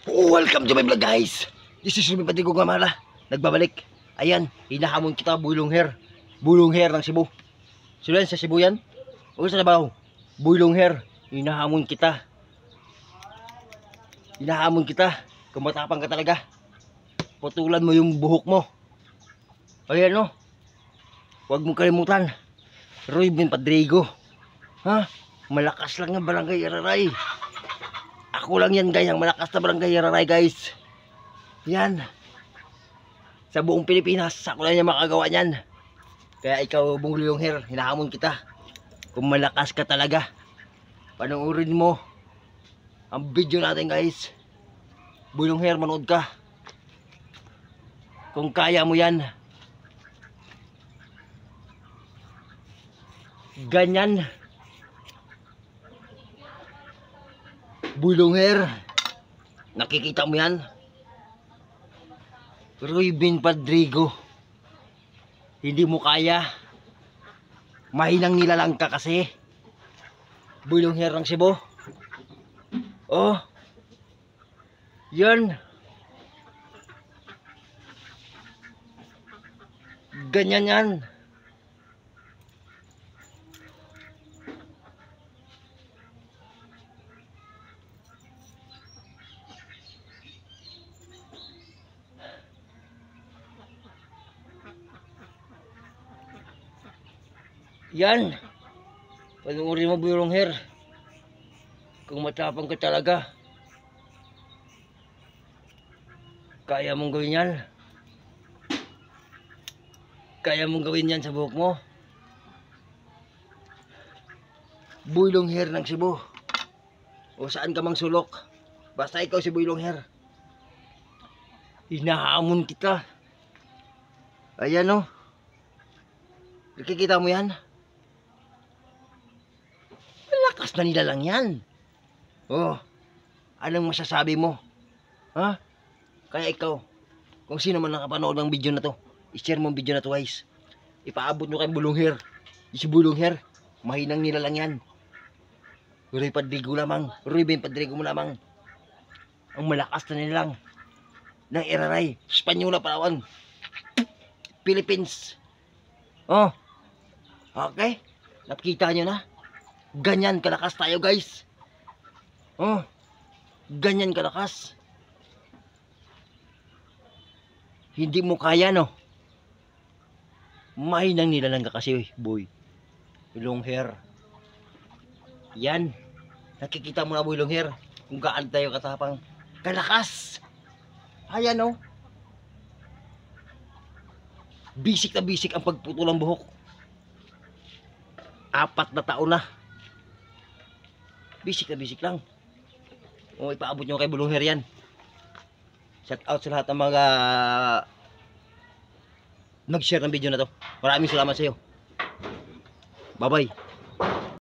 Welcome to my vlog, guys. This is Rumi Patigo Gamala. Nagbabalik. Ayan, hinahamon kita bulong hair. Bulong hair ng Cebu. Sino yan sa Cebu yan? O sa Davao? Bulong hair. Hinahamon kita. Hinahamon kita. Kung matapang ka talaga, putulan mo yung buhok mo. Ayan no. Huwag mong kalimutan. Ruben Padrigo. Ha? Malakas lang ang barangay Araray. Ako lang yan guys, ang malakas na barangay Araray guys. Yan. Sa buong Pilipinas, ako lang yan makagawa niyan. Kaya ikaw, Bulong Hair, hinahamon kita. Kung malakas ka talaga, panoorin mo ang video natin guys. Bulong Hair, manood ka. Kung kaya mo yan. Ganyan. Bulong Hair, nakikita mo yan? Ruben Padrigo, hindi mo kaya. Mahinang nilalang ka kasi. Bulong Hair ng Cebu. Oh, yan. Ganyan yan. Yan. Panoorin mo Bulong Hair. Kung matapang ka talaga, kaya mong gawin yan. Kaya mong gawin yan sa buhok mo. Bulong Hair ng Cebu. O saan ka mang sulok, basta ikaw si Bulong Hair. Hinahamon kita. Ayan o. Nakikita mo yan? Malakas na nila lang yan. Oh, anong masasabi mo? Ha? Kaya ikaw, kung sino man nakapanood ng video na to, i-share mo ang video na to guys. Ipaabot mo kay Bulong Hair. Si Bulong Hair, mahinang nila lang yan. Ruben Padrigo lamang. Ruben Padrigo mo lamang. Ang malakas na nila lang. Ng Araray, Espanyola, Palawan, Philippines. Oh, okay. Nakita nyo na. Ganyan kalakas tayo guys. Oh, ganyan kalakas. Hindi mo kaya no. Mahinang nilalang ka kasi boy. Bulong Hair. Yan. Nakikita mo na Bulong Hair. Kung gaan tayo katapang kalakas. Ayan no. Bisik na bisik ang pagputol ng buhok. 4 na taon na. Bisik na bisik lang. O ipaabot nyo kay Bulong Hair yan. Shout out sa lahat ng mga nag-share ng video na to. Maraming salamat sa iyo. Bye bye.